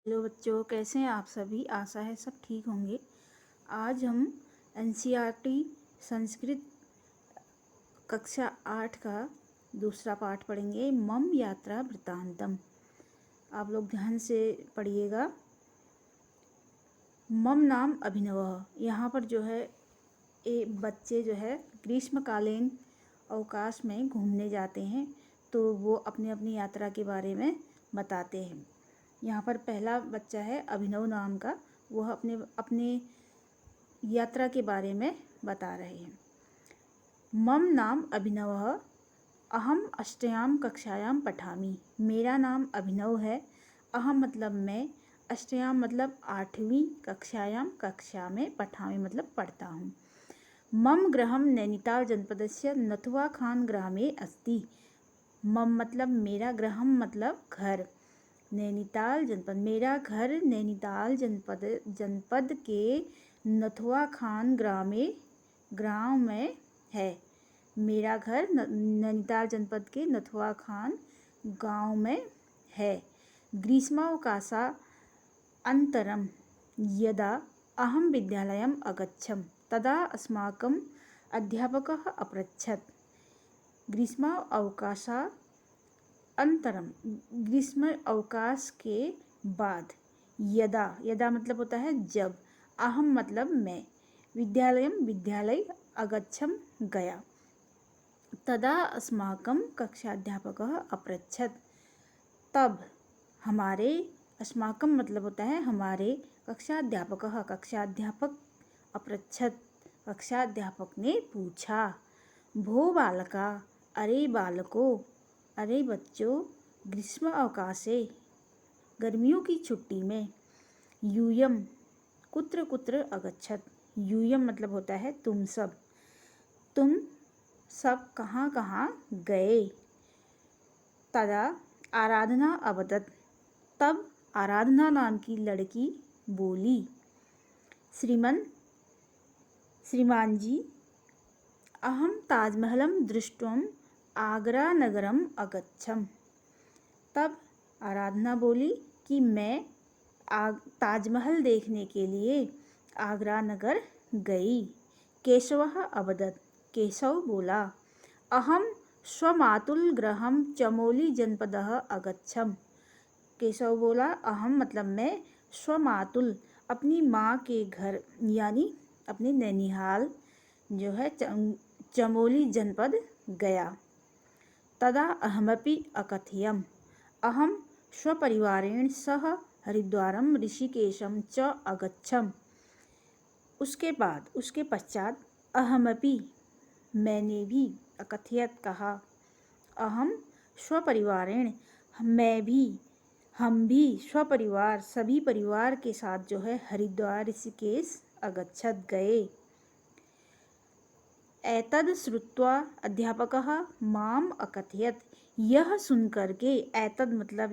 Hello बच्चों, कैसे हैं आप सभी। आशा है सब ठीक होंगे। आज हम एनसीईआरटी संस्कृत कक्षा 8 का दूसरा पाठ पढ़ेंगे, मम यात्रा वृत्तांतम। आप लोग ध्यान से पढ़िएगा। मम नाम अभिनव। यहाँ पर जो है बच्चे जो है ग्रीष्मकालीन अवकाश में घूमने जाते हैं, तो वो अपनी अपनी यात्रा के बारे में बताते हैं। यहाँ पर पहला बच्चा है अभिनव नाम का, वह अपने अपने यात्रा के बारे में बता रहे हैं। मम नाम अभिनवः, अहम अष्टयाम कक्षायाम पठामि। मेरा नाम अभिनव है। अहम मतलब मैं, अष्टयाम मतलब 8वीं, कक्षायाम कक्षा में, पठामि मतलब पढ़ता हूँ। मम गृहं नैनीताल जनपदस्य नथुवाखान ग्रामे अस्ति। मम मतलब मेरा, गृहं मतलब घर, नैनीताल जनपद, मेरा घर नैनीताल जनपद के नथुवाखान गांव में है। मेरा घर नैनीताल जनपद के नथुवाखान गांव में है। ग्रीष्मावकाशा अनन्तरं यदा अहं विद्यालयम् अगच्छम् तदा अस्माकम् अध्यापकः अपृच्छत्। ग्रीष्मावकाशा अंतरम, ग्रीष्म अवकाश के बाद, यदा, यदा मतलब होता है जब, अहम मतलब मैं, विद्यालयम विद्यालय, अगच्छम गया, तदा अस्माकं कक्षाध्यापकः अपृच्छत् तब हमारे, अस्माकं मतलब होता है हमारे, कक्षाध्यापकः कक्षाध्यापक, अपृच्छत् कक्षाध्यापक ने पूछा। भो बालका, अरे बालकों, अरे बच्चों, ग्रीष्म अवकाशे, गर्मियों की छुट्टी में, यूयम कुत्र कुत्र अगच्छत। यूयम मतलब होता है तुम सब कहाँ कहाँ गए। तदा आराधना अवदत, तब आराधना नाम की लड़की बोली। श्रीमान जी, अहम ताजमहलं दृष्टुम आगरा नगरम अगच्छम। तब आराधना बोली कि मैं ताजमहल देखने के लिए आगरा नगर गई। केशवः अवदत्, केशव बोला। अहम स्वमातुल गृहं चमोली जनपदः अगच्छम। केशव बोला, अहम मतलब मैं, स्वमातुल अपनी माँ के घर, यानी अपने नैनीहाल जो है चमोली जनपद गया। तदा अहमपि अकथयम्, अहम स्वपरिवारेण सह हरिद्वारम ऋषिकेशम च अगच्छम। उसके पश्चात अहमपि मैंने भी, अकथयत कहा, अहम स्वपरिवारेण मैं भी, हम भी, स्वपरिवार सभी परिवार के साथ जो है हरिद्वार ऋषिकेश अगच्छत गए। एतद् श्रुत्वा अध्यापकः माम अकथयत्, यह सुनकर के, एतद् मतलब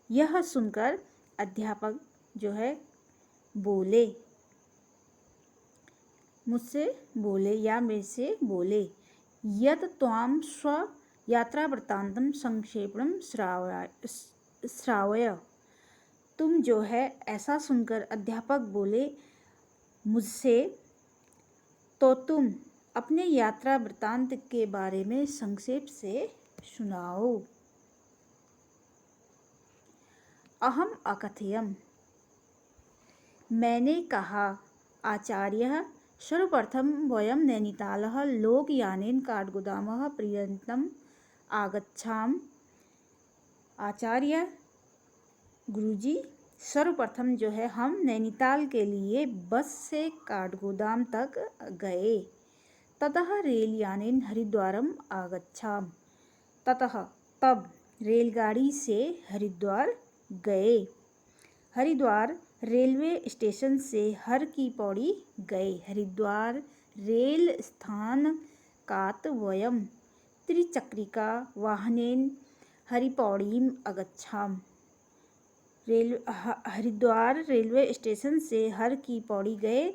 यह सुनकर अध्यापक जो है बोले, मुझसे बोले या मेरे से बोले। यत् त्वां स्व यात्रा वृत्तांतम संक्षेपणम श्रावय। तुम जो है, ऐसा सुनकर अध्यापक बोले मुझसे, तो तुम अपने यात्रा वृत्तांत के बारे में संक्षेप से सुनाओ। अहम अकथयम्, मैंने कहा। आचार्यः, सर्वप्रथम वयं नैनीतालः लोकयानेन काठगोदामः पर्यन्तम् आगच्छाम। आचार्य, गुरुजी, सर्वप्रथम जो है हम नैनीताल के लिए बस से काठगोदाम तक गए। ततः रेलयानेन हरिद्वारम आगच्छाम। ततः तब रेलगाड़ी से हरिद्वार गए। हरिद्वार रेलवे स्टेशन से हर की पौड़ी गए। हरिद्वार रेल स्थानकात् वयं त्रिचक्रिका वाहनेन हरिपौड़ीम अगच्छाम। हरिद्वार रेलवे स्टेशन से हर की पौड़ी गए।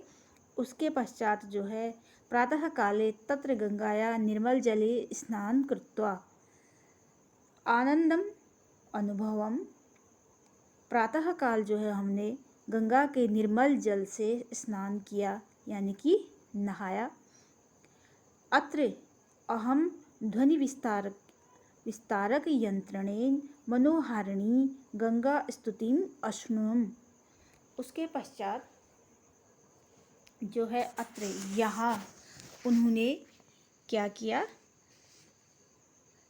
उसके पश्चात जो है प्रातः काले तत्र गंगाया निर्मल जले स्नान कृत्वा आनंदम अनुभवम प्रातः काल जो है हमने गंगा के निर्मल जल से स्नान किया, यानी कि नहाया। अत्र अहम ध्वनि विस्तारक यंत्रणेन मनोहारिणी गंगा स्तुतिम अश्नुम। उसके पश्चात जो है अत्र यहाँ उन्होंने क्या किया,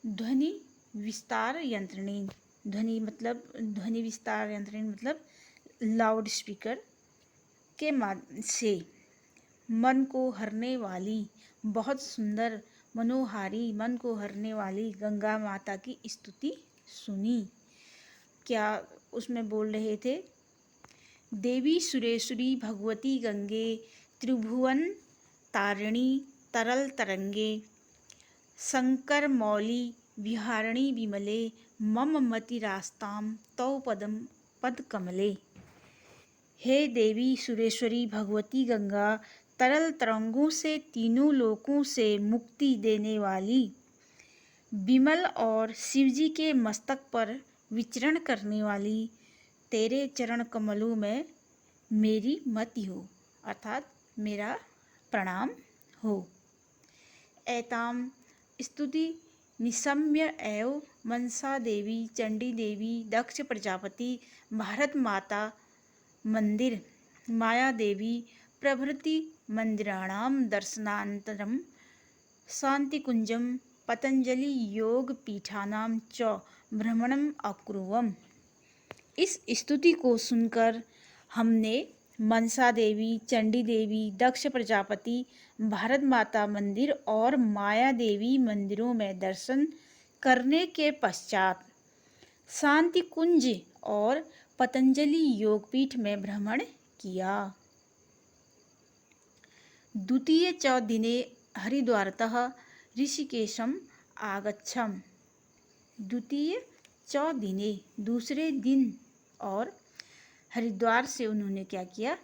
ध्वनि विस्तार यंत्रणेन, ध्वनि विस्तार यंत्रणेन मतलब लाउड स्पीकर के माध्यम से मन को हरने वाली, बहुत सुंदर मनोहारी, मन को हरने वाली गंगा माता की स्तुति सुनी। क्या उसमें बोल रहे थे, देवी सुरेश्वरी भगवती गंगे त्रिभुवन तारिणी तरल तरंगे शंकर मौली विहारिणी विमले मम मतिरास्ताम तौ पद कमले। हे देवी सुरेश्वरी भगवती गंगा, तरल तरंगों से तीनों लोकों से मुक्ति देने वाली, विमल और शिवजी के मस्तक पर विचरण करने वाली, तेरे चरण कमलों में मेरी मति हो, अर्थात मेरा प्रणाम हो। एताम स्तुति निशम्य एव मनसा देवी, चंडी देवी, दक्ष प्रजापति, भारत माता मंदिर, माया देवी प्रभृति मंदिराणाम दर्शनानंतरम शांतिकुंजम पतंजलि योग पीठानाम च भ्रमणम अकुर्वम। इस स्तुति को सुनकर हमने मनसा देवी, चंडी देवी, दक्ष प्रजापति, भारत माता मंदिर और माया देवी मंदिरों में दर्शन करने के पश्चात शांति कुंज और पतंजलि योगपीठ में भ्रमण किया। द्वितीय च दिने हरिद्वारतः ऋषिकेशम आगच्छम। द्वितीय च दिने, दूसरे दिन, और हरिद्वार से उन्होंने क्या किया,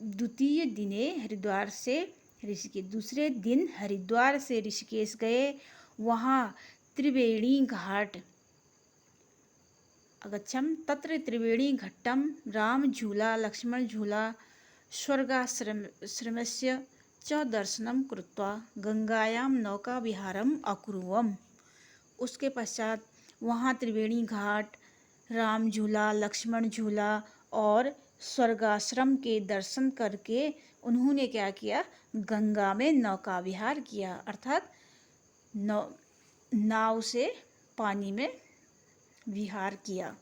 द्वितीय दिने हरिद्वार से ऋषिकेश, दूसरे दिन हरिद्वार से ऋषिकेश गए। वहाँ त्रिवेणी घाट अगच्छम, तत्र त्रिवेणी घट्टम राम झूला लक्ष्मण झूला स्वर्गाश्रमस्य च दर्शनम कृत्वा गंगायां नौका विहारम अकुर्वम। उसके पश्चात वहाँ त्रिवेणी घाट, राम झूला, लक्ष्मण झूला और स्वर्गाश्रम के दर्शन करके उन्होंने क्या किया, गंगा में नौका विहार किया, अर्थात नाव से पानी में विहार किया।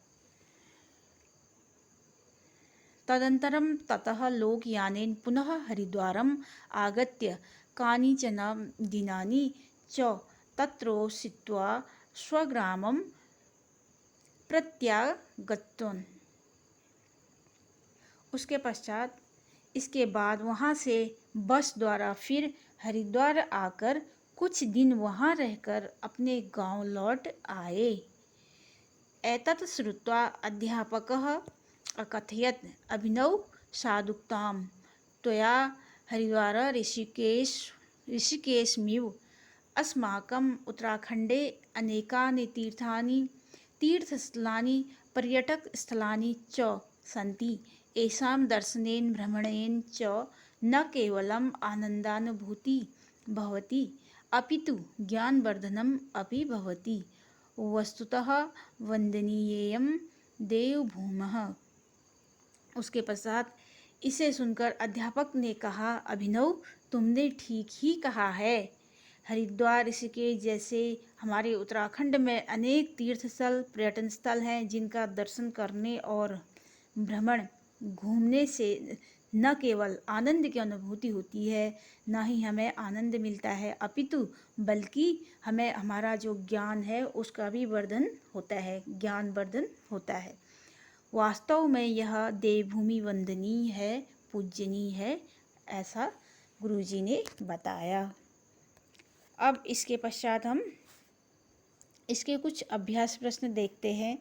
तदंतरम ततः लोकयानेन पुनः हरिद्वारम आगत्य कानिचन दिनानि च तत्रोषित्वा स्वग्रामं प्रत्यागतवान्। उसके पश्चात इसके बाद वहाँ से बस द्वारा फिर हरिद्वार आकर कुछ दिन वहाँ रहकर अपने गांव लौट आए। एतत् श्रुत्वा अध्यापकः अकथयत्, अभिनव साधुक्तां त्वया हरिद्वार ऋषिकेशमिव अस्माकम् उत्तराखण्डे अनेकानि तीर्थस्थलानि पर्यटकस्थलानि च सन्ति। येषां दर्शनेन भ्रमणेन च न केवलम् आनन्दानुभूतिः भवति अपितु ज्ञानवर्धनम् अपि भवति। वस्तुतः वन्दनीयेयं देवभूमिः। उसके पश्चात इसे सुनकर अध्यापक ने कहा, अभिनव, तुमने ठीक ही कहा है। हरिद्वार ऋषिकेश जैसे हमारे उत्तराखंड में अनेक तीर्थस्थल, पर्यटन स्थल हैं, जिनका दर्शन करने और भ्रमण घूमने से न केवल आनंद की अनुभूति होती है, न ही हमें आनंद मिलता है, अपितु बल्कि हमें हमारा जो ज्ञान है उसका भी वर्धन होता है, ज्ञान वर्धन होता है। वास्तव में यह देवभूमि वंदनीय है, पूजनीय है, ऐसा गुरुजी ने बताया। अब इसके पश्चात हम इसके कुछ अभ्यास प्रश्न देखते हैं।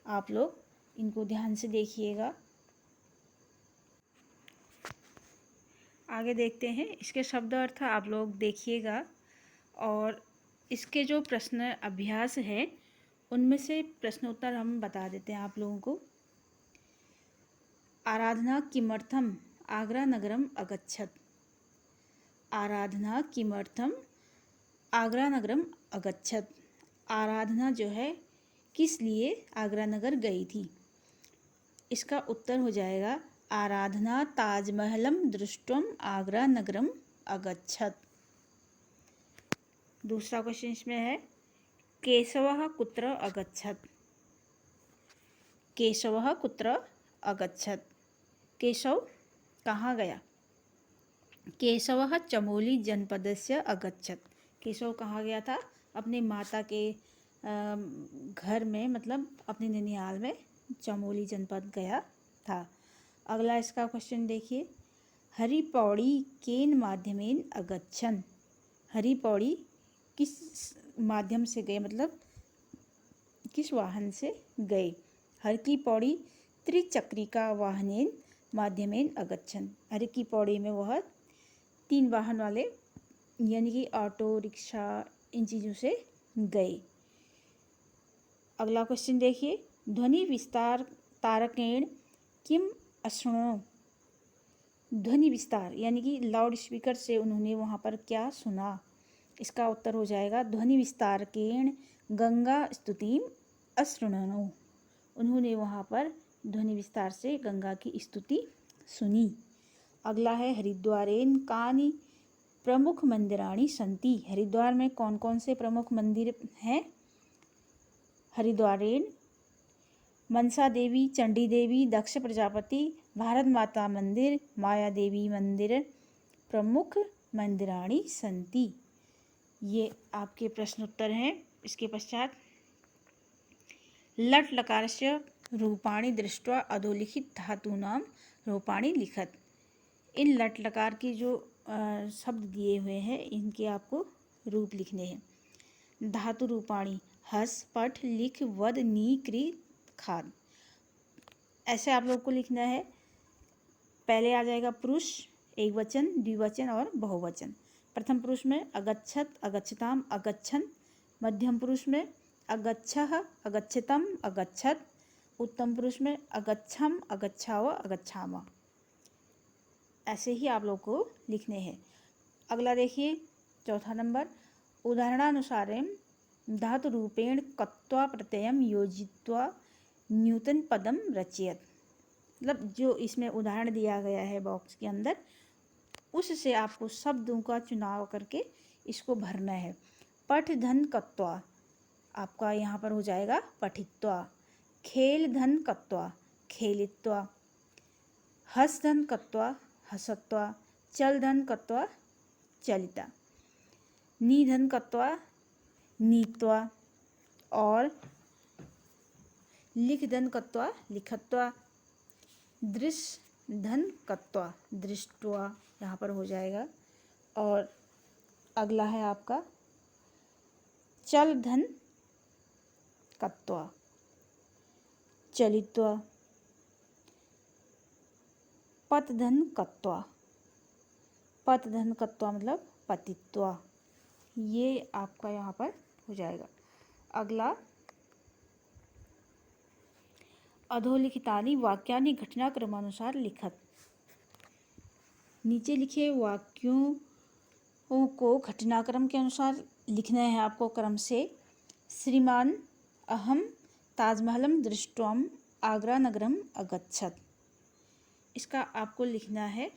आप लोग इनको ध्यान से देखिएगा। आगे देखते हैं इसके शब्द अर्थ, आप लोग देखिएगा और इसके जो प्रश्न अभ्यास है उनमें से प्रश्नोत्तर हम बता देते हैं आप लोगों को। आराधना किमर्थम आगरा नगरम अगच्छत। आराधना किमर्थम आगरा नगरम अगच्छत। आराधना जो है किस लिए आगरा नगर गई थी। इसका उत्तर हो जाएगा आराधना ताजमहलम दृष्टुम आगरा नगरम अगच्छत। दूसरा क्वेश्चन इसमें है केशवः कुत्र अगच्छत। केशवः कुत्र अगच्छत। केशव कहाँ गया। केशवः चमोली जनपदस्य अगच्छत। केशव कहाँ गया था, अपने माता के घर में, मतलब अपने ननिहाल में चमोली जनपद गया था। अगला इसका क्वेश्चन देखिए, हरि पौड़ी केन माध्यमेन अगच्छन। हरि पौड़ी किस माध्यम से गए, मतलब किस वाहन से गए। हर की पौड़ी त्रिचक्रिका वाहनेन माध्यमेन अगच्छन। हर की पौड़ी में वह 3 वाहन वाले यानी कि ऑटो रिक्शा इन चीज़ों से गए। अगला क्वेश्चन देखिए, ध्वनि विस्तार तारकेण किम अशृणु। ध्वनि विस्तार यानी कि लाउड स्पीकर से उन्होंने वहाँ पर क्या सुना। इसका उत्तर हो जाएगा ध्वनि विस्तारकेण गंगा स्तुतिम अशृणु। उन्होंने वहाँ पर ध्वनि विस्तार से गंगा की स्तुति सुनी। अगला है हरिद्वारेन कानि प्रमुख मंदिराणि सन्ति। हरिद्वार में कौन कौन से प्रमुख मंदिर हैं। हरिद्वारेन मनसा देवी, चंडी देवी, दक्ष प्रजापति, भारत माता मंदिर, माया देवी मंदिर प्रमुख मंदिराणि सन्ति। ये आपके प्रश्न उत्तर हैं। इसके पश्चात लट लकारस्य रूपाणि दृष्ट्वा अधोलिखित धातूनां रूपाणि लिखत। इन लट लकार की जो शब्द दिए हुए हैं इनके आपको रूप लिखने हैं। धातु रूपाणि हस पठ लिख वद नी क्रि खाद। ऐसे आप लोग को लिखना है। पहले आ जाएगा पुरुष, एक वचन, द्विवचन और बहुवचन। प्रथम पुरुष में अगच्छत, अगच्छताम, अगच्छन। मध्यम पुरुष में अगच्छः, अगच्छतम, अगच्छत। उत्तम पुरुष में अगच्छम, अगच्छाव, अगच्छाम। ऐसे ही आप लोग को लिखने हैं। अगला देखिए, चौथा नंबर, उदाहरणानुसारेण धातु रूपेण कत्वा प्रत्ययम योजित्वा न्यूतन पदम रचयत। मतलब जो इसमें उदाहरण दिया गया है बॉक्स के अंदर, उससे आपको शब्दों का चुनाव करके इसको भरना है। पठ धन कत्वा आपका यहाँ पर हो जाएगा पठित्वा। खेल धन कत्वा खेलित्वा। हस धन कत्वा हसत्वा। चल धन कत्वा चलिता। निधन कत्वा नीत्वा। और लिख धन कत्वा लिखत्वा। दृश्य धन कत्वा दृष्ट्वा यहाँ पर हो जाएगा। और अगला है आपका चल धन कत्वा चलित्वा। पत धन कत्वा पत धन कत्वा मतलब पतित्वा। ये आपका यहाँ पर हो जाएगा। अगला अधोलिखितानि वाक्यानि घटनाक्रमानुसार लिखत। नीचे लिखे वाक्यों को घटनाक्रम के अनुसार लिखना है आपको क्रम से। श्रीमान अहम ताजमहलम दृष्ट्वाम आगरा नगरम अगच्छत। इसका आपको लिखना है,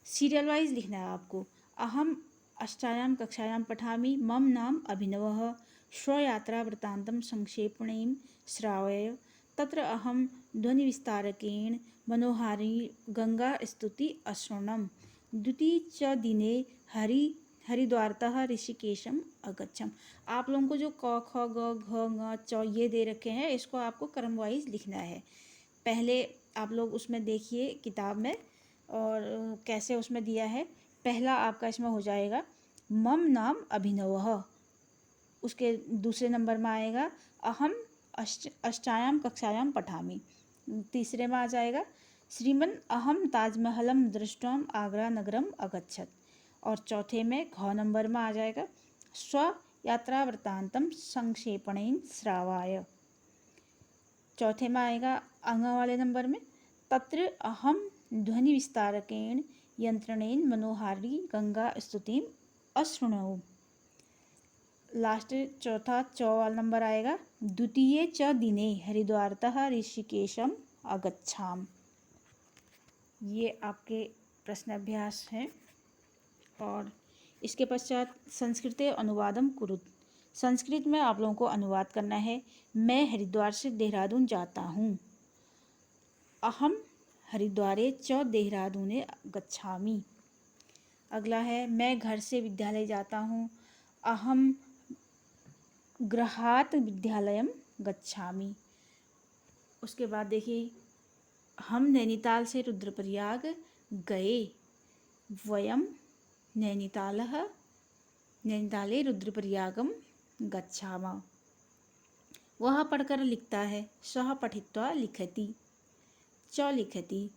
सीरियल वाइज लिखना है आपको। अहम अष्टायां कक्षायां पठामि, मम नाम अभिनवः, स्वयात्रा वृत्तान्तं संक्षेपेण श्रावय, तत्र अहम ध्वनिविस्तारकेण मनोहारी गंगा स्तुति अशृणम्, द्वितीय च दिने हरिद्वारतः ऋषिकेशम अगच्छम। आप लोगों को जो क ख ग घ ङ च ये दे रखे हैं, इसको आपको क्रम वाइज लिखना है। पहले आप लोग उसमें देखिए किताब में, और कैसे उसमें दिया है। पहला आपका इसमें हो जाएगा मम नाम अभिनवः। उसके दूसरे नंबर में आएगा अहम अष्टायां कक्षायां पठामि। तीसरे में आ जाएगा श्रीमन अहम ताजमहलम दृष्ट्वाम आगरा नगरम अगच्छत। और चौथे में घ नंबर में आ जाएगा स्व यात्रावृत्तान्तं संक्षेपणेन श्रावाय। चौथे में आएगा अंग वाले नंबर में, तत्र अहम ध्वनि विस्तारकेण यंत्रणेन मनोहारी गंगा स्तुतिम अशृणु। लास्ट चौथा वाला नंबर आएगा, द्वितीये च दिने हरिद्वारतः ऋषिकेशम अगच्छाम। ये आपके प्रश्नाभ्यास हैं। और इसके पश्चात संस्कृते अनुवादम कुरुत। संस्कृत में आप लोगों को अनुवाद करना है। मैं हरिद्वार से देहरादून जाता हूँ। अहम हरिद्वारे च देहरादूने गच्छामि। अगला है, मैं घर से विद्यालय जाता हूँ। अहम गृहात् विद्यालयम गच्छामि। उसके बाद देखिए, हम नैनीताल से रुद्रप्रयाग गए। वयम नैनीताले रुद्रप्रयागम गच्छामः। वह पढ़कर लिखता है। सः पठित्वा लिखति। च लिखति।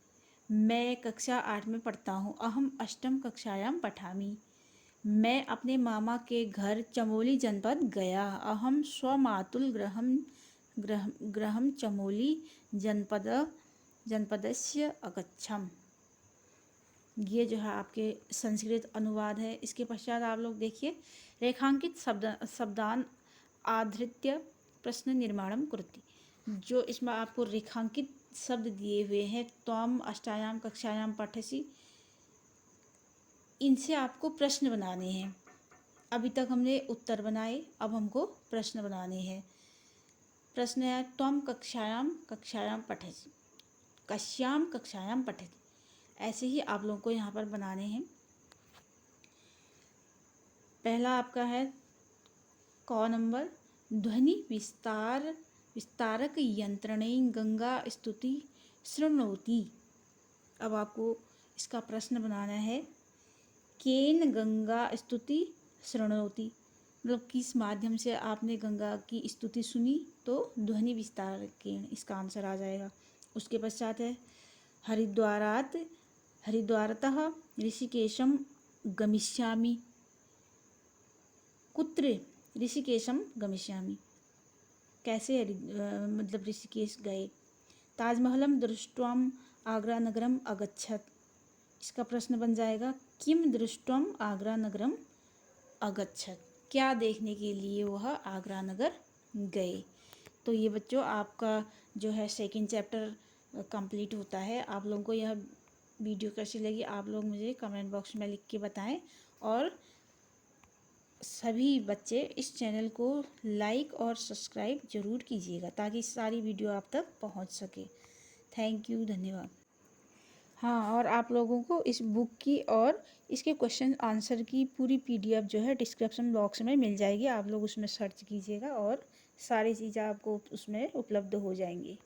मैं कक्षा 8 में पढ़ता हूँ। अहम अष्टम कक्षायां पठामि। मैं अपने मामा के घर चमोली जनपद गया। अहम स्वमातुल गृहं चमोली जनपदस्य अगच्छम। ये जो है आपके संस्कृत अनुवाद है। इसके पश्चात आप लोग देखिए, रेखांकित शब्दान आधृत्य प्रश्न निर्माणम कुरुति। जो इसमें आपको रेखांकित शब्द दिए हुए हैं, त्वम अष्टायाम कक्षायाम पठसि, इनसे आपको प्रश्न बनाने हैं। अभी तक हमने उत्तर बनाए, अब हमको प्रश्न बनाने हैं। प्रश्न है, त्वम कक्षायाम पठसि, कस्याम कक्षायाम पठति। ऐसे ही आप लोगों को यहाँ पर बनाने हैं। पहला आपका है क नंबर, ध्वनि विस्तारक यंत्रणेन गंगा स्तुति शृणोति। अब आपको इसका प्रश्न बनाना है, केन गंगा स्तुति शृणोति, मतलब किस माध्यम से आपने गंगा की स्तुति सुनी, तो ध्वनि विस्तारकेन इसका आंसर आ जाएगा। उसके पश्चात है, हरिद्वारतः ऋषिकेशम गमिष्यामि। कुत्र ऋषिकेशम गमिष्यामि, कैसे मतलब ऋषिकेश गए। ताजमहलम दृष्ट्वाम आगरा नगरम अगच्छत। इसका प्रश्न बन जाएगा, किम दृष्ट्वाम आगरा नगरम अगच्छत, क्या देखने के लिए वह आगरा नगर गए। तो ये बच्चों आपका जो है सेकंड चैप्टर कंप्लीट होता है। आप लोगों को यह वीडियो कैसी लगी आप लोग मुझे कमेंट बॉक्स में लिख के बताएं। और सभी बच्चे इस चैनल को लाइक और सब्सक्राइब ज़रूर कीजिएगा, ताकि सारी वीडियो आप तक पहुंच सके। थैंक यू, धन्यवाद। हाँ, और आप लोगों को इस बुक की और इसके क्वेश्चन आंसर की पूरी PDF जो है डिस्क्रिप्शन बॉक्स में मिल जाएगी। आप लोग उसमें सर्च कीजिएगा और सारी चीज़ें आपको उसमें उपलब्ध हो जाएंगी।